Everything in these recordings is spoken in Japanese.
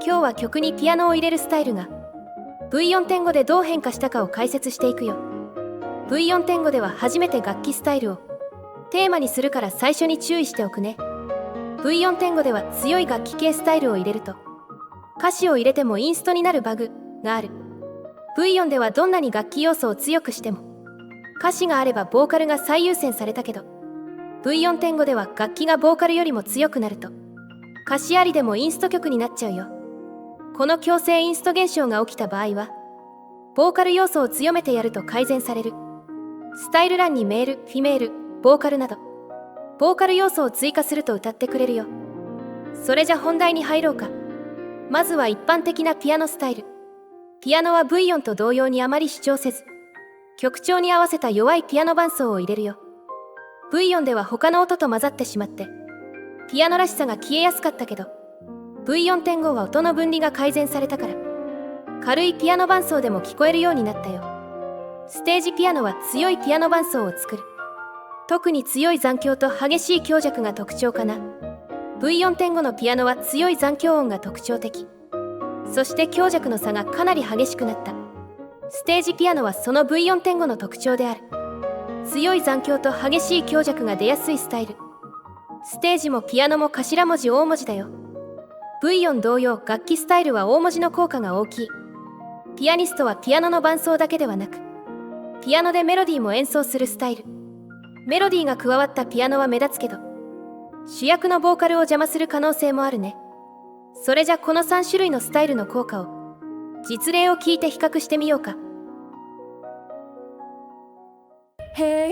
今日は曲にピアノを入れるスタイルが V4.5 でどう変化したかを解説していくよ。 V4.5 では初めて楽器スタイルをテーマにするから最初に注意しておくね。 V4.5 では強い楽器系スタイルを入れると歌詞を入れてもインストになるバグがある。 V4 ではどんなに楽器要素を強くしても歌詞があればボーカルが最優先されたけど、 V4.5 では楽器がボーカルよりも強くなると歌詞ありでもインスト曲になっちゃうよ。この強制インスト現象が起きた場合はボーカル要素を強めてやると改善される。スタイル欄にメール、フィメール、ボーカルなどボーカル要素を追加すると歌ってくれるよ。それじゃ本題に入ろうか。まずは一般的なピアノスタイル。ピアノは V4 と同様にあまり主張せず曲調に合わせた弱いピアノ伴奏を入れるよ。 V4 では他の音と混ざってしまってピアノらしさが消えやすかったけど、 V4.5 は音の分離が改善されたから軽いピアノ伴奏でも聞こえるようになったよ。ステージピアノは強いピアノ伴奏を作る。特に強い残響と激しい強弱が特徴かな。 V4.5 のピアノは強い残響音が特徴的。そして強弱の差がかなり激しくなった。ステージピアノはその V4.5 の特徴である。強い残響と激しい強弱が出やすいスタイル。ステージもピアノも頭文字大文字だよ。 V4 同様楽器スタイルは大文字の効果が大きい。ピアニストはピアノの伴奏だけではなくピアノでメロディーも演奏するスタイル。メロディーが加わったピアノは目立つけど主役のボーカルを邪魔する可能性もあるね。それじゃこの3種類のスタイルの効果を実例を聞いて比較してみようか。平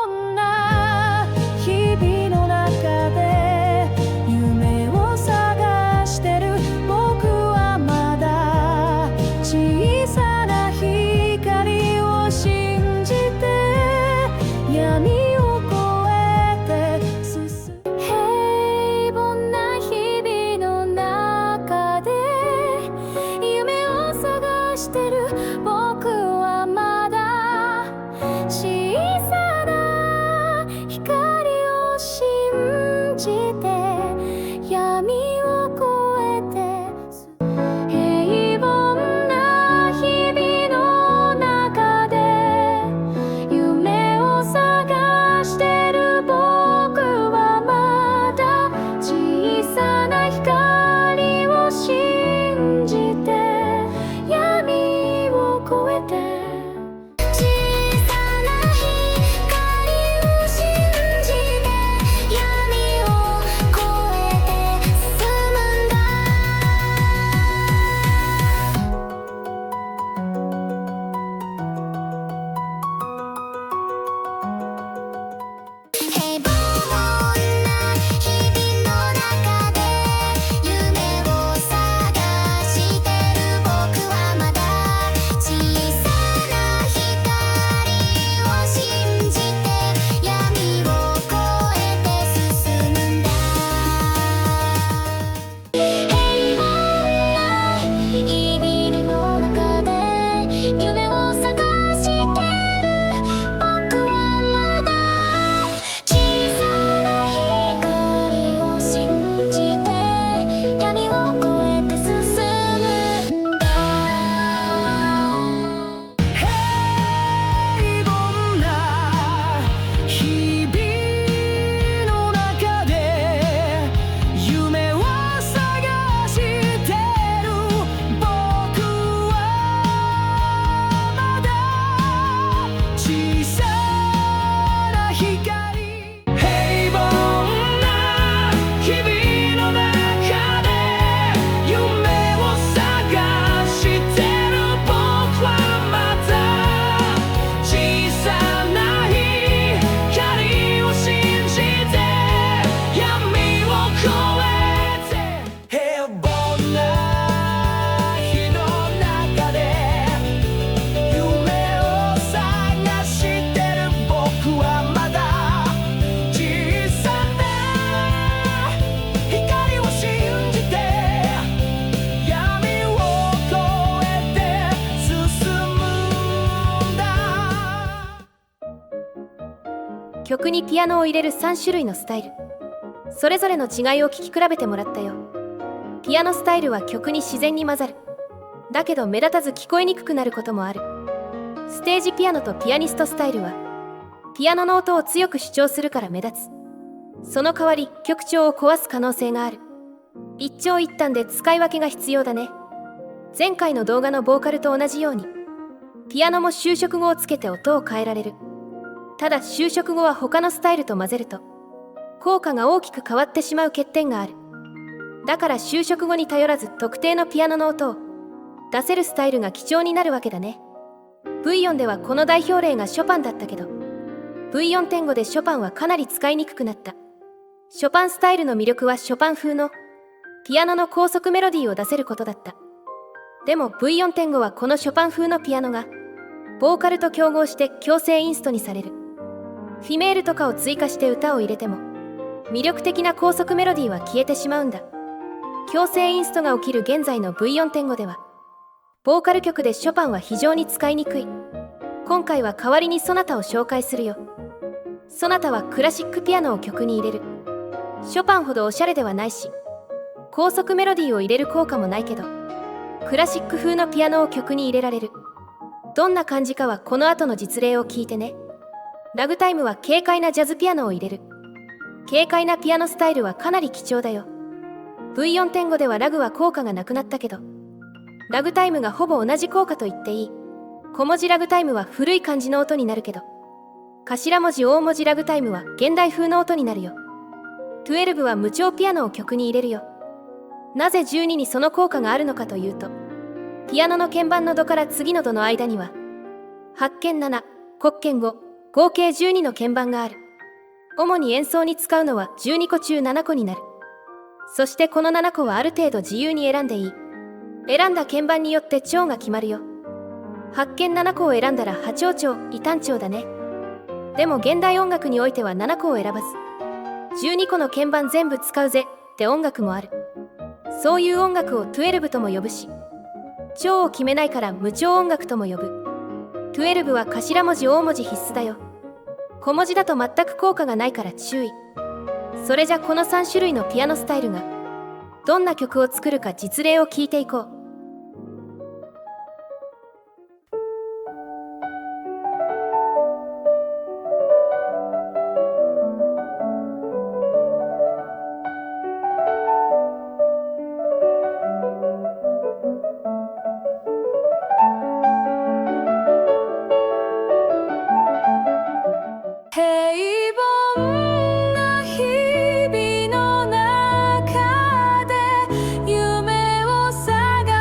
凡な日々の中で夢を探してる僕はまだ小さな光を信じて闇を越えて進む。平凡な日々の中で夢を探してる僕はまだ小さな光を信じて闇を越えて平凡な日々の中で夢を探してる僕はまだ小さな光を信じて闇を越えて小さな光を信じて闇を越えて進むんだ。平凡な日々の中で夢を探してる僕はまだ小さな光を信じて闇を越えて進むんだ。平凡な日々の中で夢を探してる僕はまだ小さな光を信じて闇を越えて進むんだ。平凡な日々の中で夢を探してる僕はまだ小さな光。平凡な日々の中で夢を探してる僕はまだ小さな光を信じて闇を越えて平凡な日の中で夢を探してる僕はまだ小さな光を信じて闇を越えて進むんだ。曲にピアノを入れる3種類のスタイル、それぞれの違いを聞き比べてもらったよ。ピピアノスタイルは曲に自然に混ざる。だけど目立たず聞こえにくくなることもある。ステージピアノとピアニストスタイルはピアノの音を強く主張するから目立つ。その代わり曲調を壊す可能性がある。一長一短で使い分けが必要だね。前回の動画のボーカルと同じようにピアノも修飾語をつけて音を変えられる。ただ修飾語は他のスタイルと混ぜると効果が大きく変わってしまう欠点がある。だから修飾語に頼らず特定のピアノの音を出せるスタイルが貴重になるわけだね。V4 ではこの代表例がショパンだったけど V4.5 でショパンはかなり使いにくくなった。ショパンスタイルの魅力はショパン風のピアノの高速メロディーを出せることだった。でも V4.5 はこのショパン風のピアノがボーカルと競合して強制インストにされる。フィメールとかを追加して歌を入れても魅力的な高速メロディーは消えてしまうんだ。強制インストが起きる現在の V4.5 ではボーカル曲でショパンは非常に使いにくい。今回は代わりにソナタを紹介するよ。ソナタはクラシックピアノを曲に入れる。ショパンほどおしゃれではないし高速メロディーを入れる効果もないけどクラシック風のピアノを曲に入れられる。どんな感じかはこの後の実例を聞いてね。ラグタイムは軽快なジャズピアノを入れる。軽快なピアノスタイルはかなり貴重だよ。V4.5 ではラグは効果がなくなったけどラグタイムがほぼ同じ効果と言っていい。小文字ラグタイムは古い感じの音になるけど頭文字大文字ラグタイムは現代風の音になるよ。12は無調ピアノを曲に入れるよ。なぜ12にその効果があるのかというとピアノの鍵盤のドから次のドの間には8鍵7、黒鍵5、合計12の鍵盤がある。主に演奏に使うのは12個中7個になる。そしてこの7個はある程度自由に選んでいい。選んだ鍵盤によって調が決まるよ。8鍵7個を選んだら波長調、異単調だね。でも現代音楽においては7個を選ばず12個の鍵盤全部使うぜって音楽もある。そういう音楽を12とも呼ぶし調を決めないから無調音楽とも呼ぶ。12は頭文字大文字必須だよ。小文字だと全く効果がないから注意。それじゃこの3種類のピアノスタイルがどんな曲を作るか実例を聞いていこう。平凡な日々の中で夢を探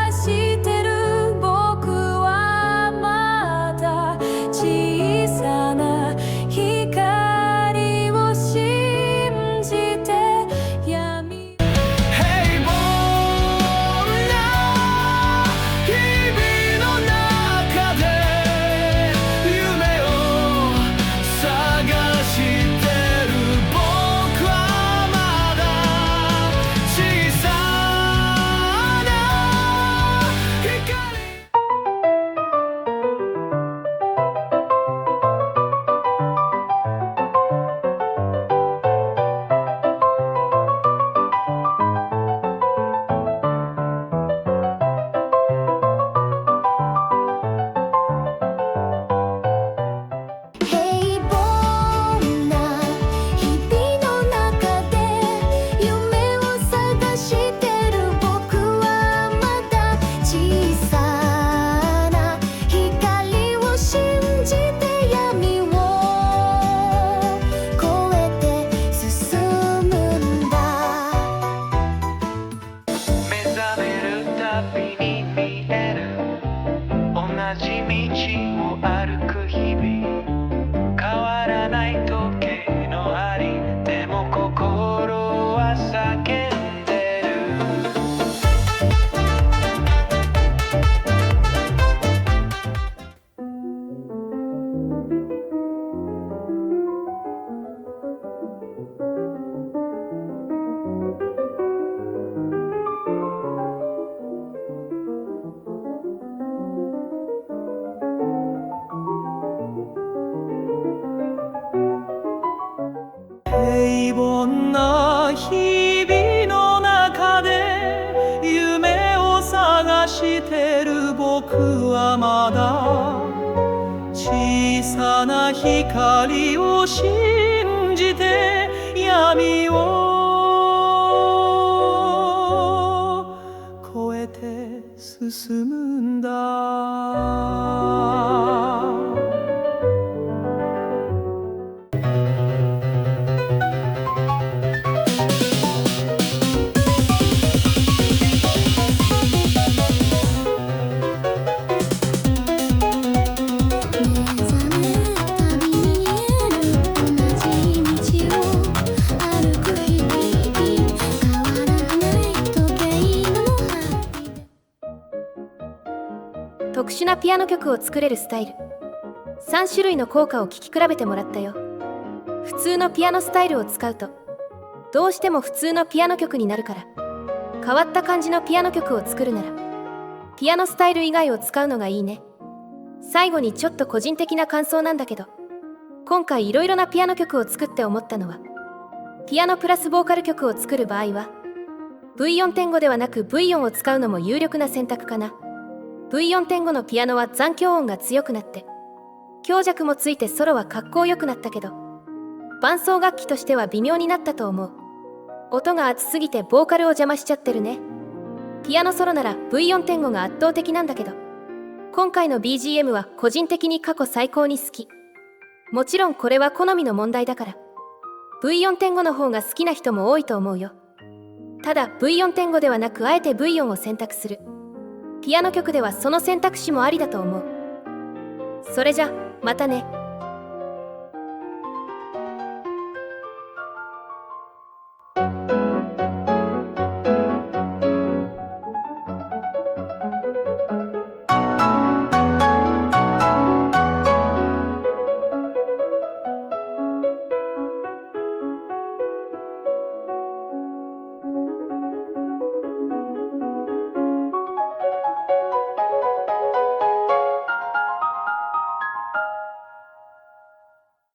僕はまだ小さな光を信じて闇を越えて進むんだ。特殊なピアノ曲を作れるスタイル、3種類の効果を聴き比べてもらったよ。普通のピアノスタイルを使うとどうしても普通のピアノ曲になるから、変わった感じのピアノ曲を作るならピアノスタイル以外を使うのがいいね。最後にちょっと個人的な感想なんだけど、今回いろいろなピアノ曲を作って思ったのは、ピアノプラスボーカル曲を作る場合は V4.5 ではなく V4 を使うのも有力な選択かな。V4.5 のピアノは残響音が強くなって強弱もついてソロは格好良くなったけど、伴奏楽器としては微妙になったと思う。音が厚すぎてボーカルを邪魔しちゃってるね。ピアノソロなら V4.5 が圧倒的なんだけど、今回の BGM は個人的に過去最高に好き。もちろんこれは好みの問題だから V4.5 の方が好きな人も多いと思うよ。ただ V4.5 ではなくあえて V4 を選択するピアノ曲ではその選択肢もありだと思う。それじゃまたね。